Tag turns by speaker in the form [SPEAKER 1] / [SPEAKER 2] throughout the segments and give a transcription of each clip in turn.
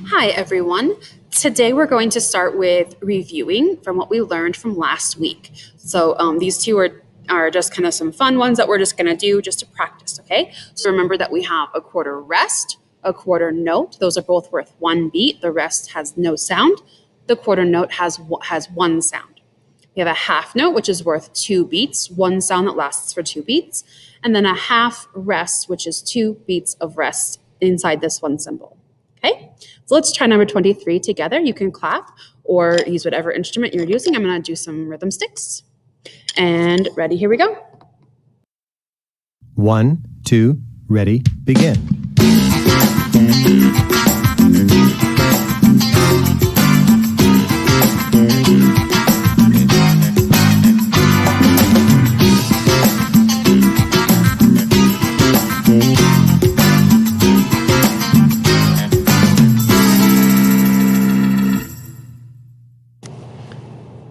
[SPEAKER 1] Hi, everyone. Today we're going to start with reviewing from what we learned from last week. So these two are just kind of some fun ones that we're just going to do just to practice, okay? So remember that we have a quarter rest, a quarter note. Those are both worth one beat. The rest has no sound. The quarter note has one sound. We have a half note, which is worth 2 beats, one sound that lasts for 2 beats, and then a half rest, which is 2 beats of rest inside this one symbol. Okay, so let's try number 23 together. You can clap or use whatever instrument you're using. I'm going to do some rhythm sticks. And ready, here we go.
[SPEAKER 2] 1, 2, ready, begin.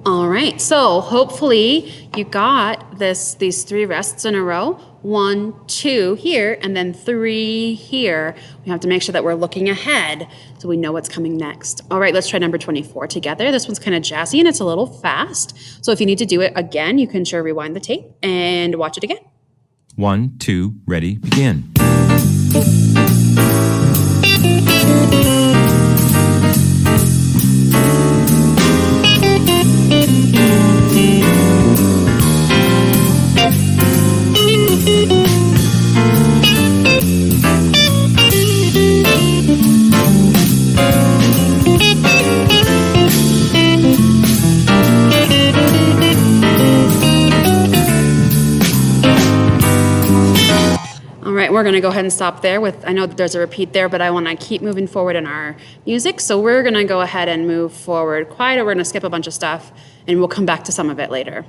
[SPEAKER 1] All right, so hopefully you got these 3 rests in a row. 1, 2 here, and then 3 here. We have to make sure that we're looking ahead so we know what's coming next. All right, let's try number 24 together. This one's kind of jazzy and it's a little fast. So if you need to do it again, you can sure rewind the tape and watch it again.
[SPEAKER 3] 1, 2, ready, begin.
[SPEAKER 1] All right, we're going to go ahead and stop there I know that there's a repeat there, but I want to keep moving forward in our music. So we're going to go ahead and move forward quieter. We're going to skip a bunch of stuff, and we'll come back to some of it later.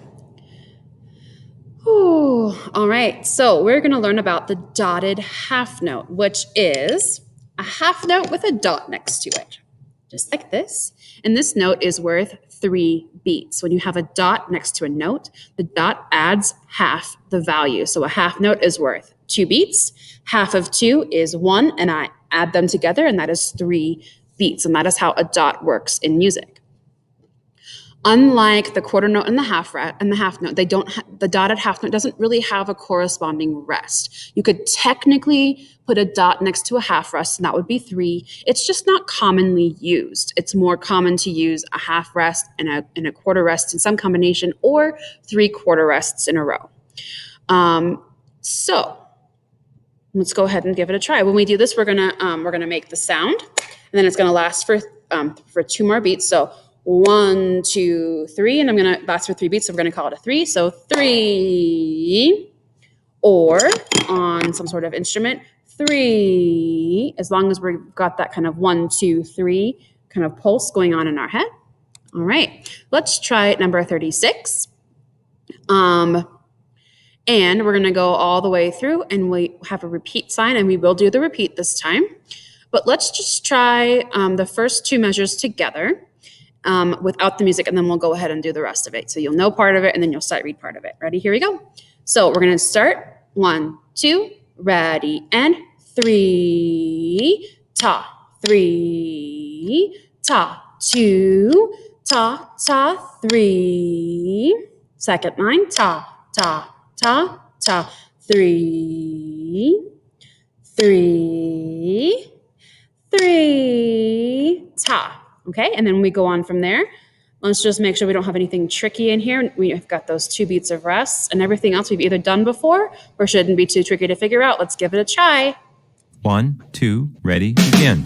[SPEAKER 1] Ooh, all right, so we're going to learn about the dotted half note, which is a half note with a dot next to it, just like this. And this note is worth 3 beats. When you have a dot next to a note, the dot adds half the value. So a half note is worth 2 beats. Half of 2 is 1, and I add them together, and that is 3 beats. And that is how a dot works in music. Unlike the quarter note and the half note, the dotted half note doesn't really have a corresponding rest. You could technically put a dot next to a half rest, and that would be 3. It's just not commonly used. It's more common to use a half rest and a quarter rest in some combination, or 3 quarter rests in a row. So let's go ahead and give it a try. When we do this, we're gonna make the sound, and then it's gonna last for 2 more beats. So 1, 2, 3, and I'm gonna last for 3 beats. So we're gonna call it a 3. So 3, or on some sort of instrument, 3. As long as we've got that kind of 1, 2, 3 kind of pulse going on in our head. All right, let's try number 36. And we're going to go all the way through, and we have a repeat sign, and we will do the repeat this time. But let's just try the first 2 measures together without the music, and then we'll go ahead and do the rest of it. So you'll know part of it, and then you'll sight read part of it. Ready? Here we go. So we're going to start. 1, 2, ready, and 3, ta, 3, ta, 2, ta, ta, 3. Second line, ta, ta, ta, ta, 3, 3, 3, ta. Okay, and then we go on from there. Let's just make sure we don't have anything tricky in here. We've got those 2 beats of rest, and everything else we've either done before or shouldn't be too tricky to figure out. Let's give it a try.
[SPEAKER 3] 1, 2, ready, begin.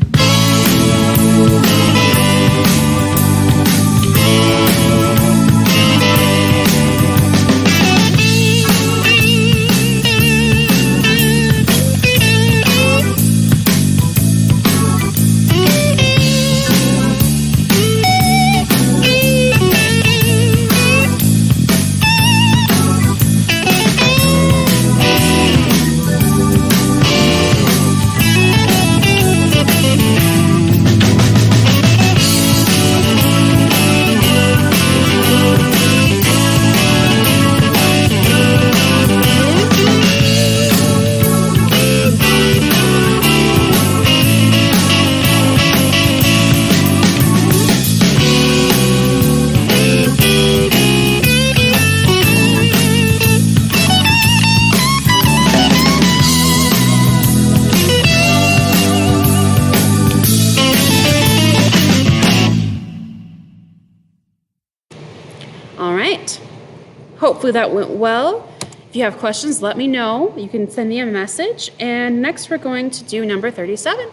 [SPEAKER 1] Hopefully that went well. If you have questions, let me know. You can send me a message. And next we're going to do number 37.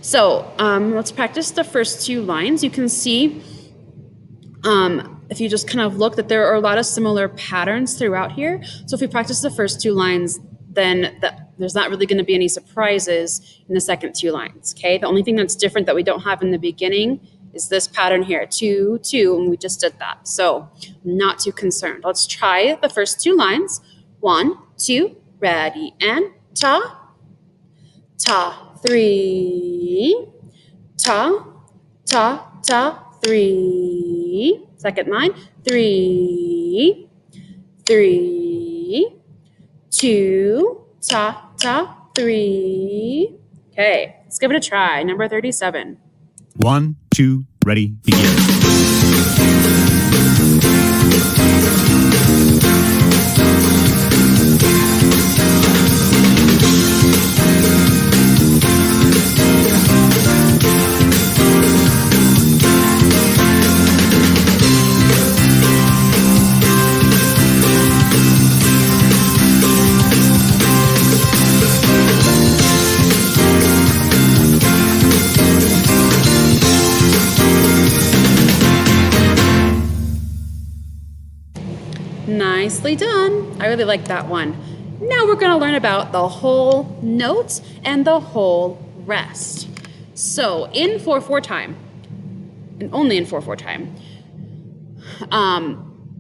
[SPEAKER 1] So let's practice the first two lines. You can see if you just kind of look that there are a lot of similar patterns throughout here. So if we practice the first two lines, then there's not really going to be any surprises in the second two lines, okay? The only thing that's different that we don't have in the beginning is this pattern here, 2, 2, and we just did that. So I'm not too concerned. Let's try the first two lines. 1, 2, ready, and ta, ta, 3, ta, ta, ta, 3. Second line, 3, 3, 2, ta, ta, 3. Okay, let's give it a try. Number 37.
[SPEAKER 2] 1, 2, ready, begin.
[SPEAKER 1] Nicely done. I really like that one. Now we're going to learn about the whole note and the whole rest. So in 4/4 time, and only in 4/4 time,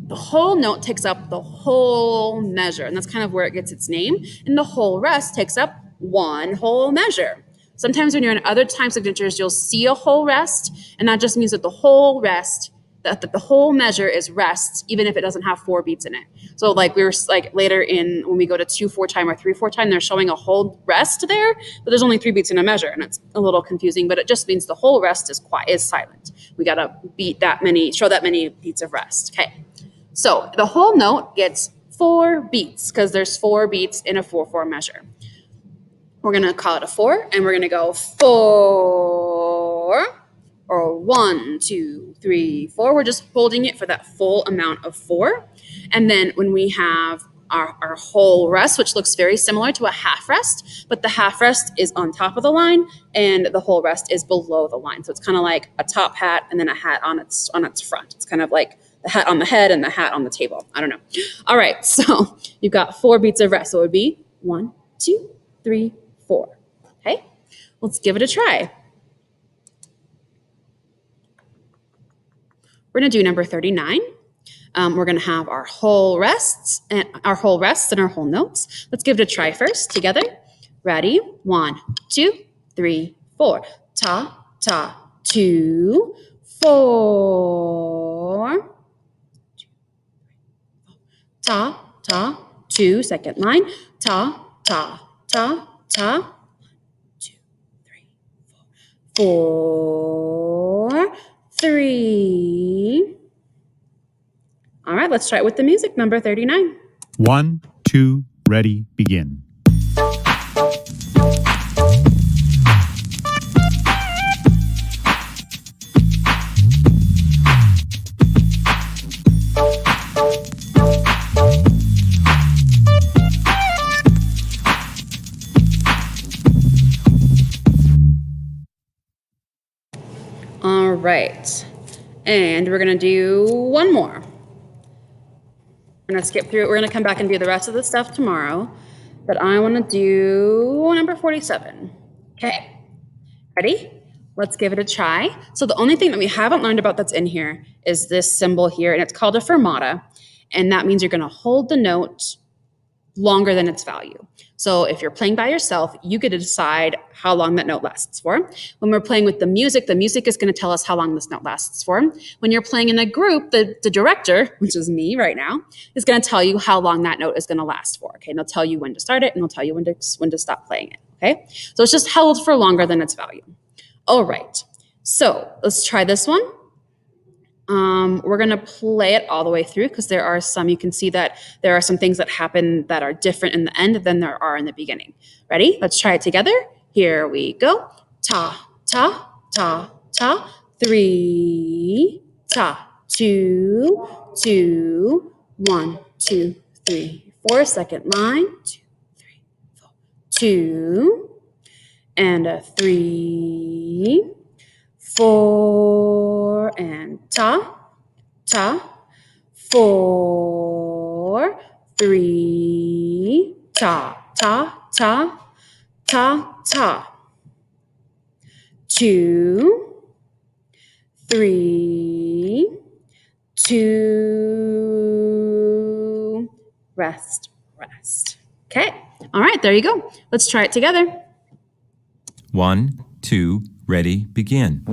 [SPEAKER 1] the whole note takes up the whole measure, and that's kind of where it gets its name. And the whole rest takes up one whole measure. Sometimes when you're in other time signatures, you'll see a whole rest, and that just means that the whole rest, that the whole measure is rest, even if it doesn't have 4 beats in it. So like we were like later in when we go to 2/4 time or 3/4 time, they're showing a whole rest there, but there's only 3 beats in a measure, and it's a little confusing. But it just means the whole rest is quiet, is silent. We gotta show that many beats of rest. Okay, so the whole note gets 4 beats because there's 4 beats in a 4/4 measure. We're gonna call it a 4, and we're gonna go 4. Or 1, 2, 3, 4. We're just holding it for that full amount of 4. And then when we have our whole rest, which looks very similar to a half rest, but the half rest is on top of the line and the whole rest is below the line. So it's kind of like a top hat and then a hat on its front. It's kind of like the hat on the head and the hat on the table. I don't know. All right, so you've got 4 beats of rest. So it would be 1, 2, 3, 4. Okay, let's give it a try. We're going to do number 39. We're going to have our whole rests and our whole notes. Let's give it a try first together. Ready? 1, 2, 3, 4. Ta, ta, 2, 4. Ta, ta, 2. Second line. Ta, ta, ta, ta. 2, 3, 4. 4, 3. All right, let's try it with the music, number 39.
[SPEAKER 2] 1, 2, ready, begin.
[SPEAKER 1] All right, and we're gonna do one more. We're gonna skip through it. We're gonna come back and do the rest of the stuff tomorrow, but I wanna do number 47. Okay, ready? Let's give it a try. So the only thing that we haven't learned about that's in here is this symbol here, and it's called a fermata, and that means you're gonna hold the note longer than its value. So if you're playing by yourself, you get to decide how long that note lasts for. When we're playing with the music is going to tell us how long this note lasts for. When you're playing in a group, the director, which is me right now, is going to tell you how long that note is going to last for. Okay, and they'll tell you when to start it, and they'll tell you when to stop playing it. Okay, so it's just held for longer than its value. All right, so let's try this one. We're going to play it all the way through because there are some, you can see that there are some things that happen that are different in the end than there are in the beginning. Ready? Let's try it together. Here we go. Ta, ta, ta, ta, 3, ta, 2, 2, 1, 2, 3, 4. Second line. 2, 3, 4. 2 and a 3, 4 and ta, ta. 4, 3, ta, ta, ta, ta, ta. 2, 3, 2, rest, rest. Okay. All right, there you go. Let's try it together.
[SPEAKER 3] 1, 2, ready, begin.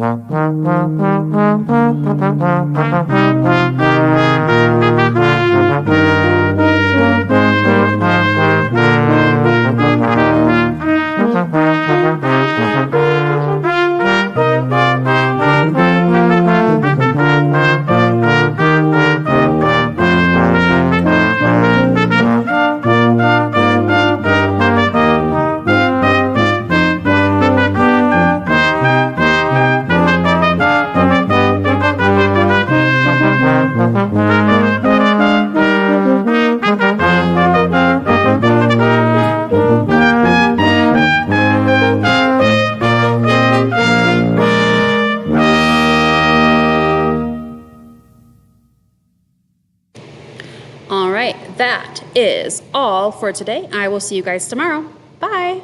[SPEAKER 1] All right, that is all for today. I will see you guys tomorrow. Bye.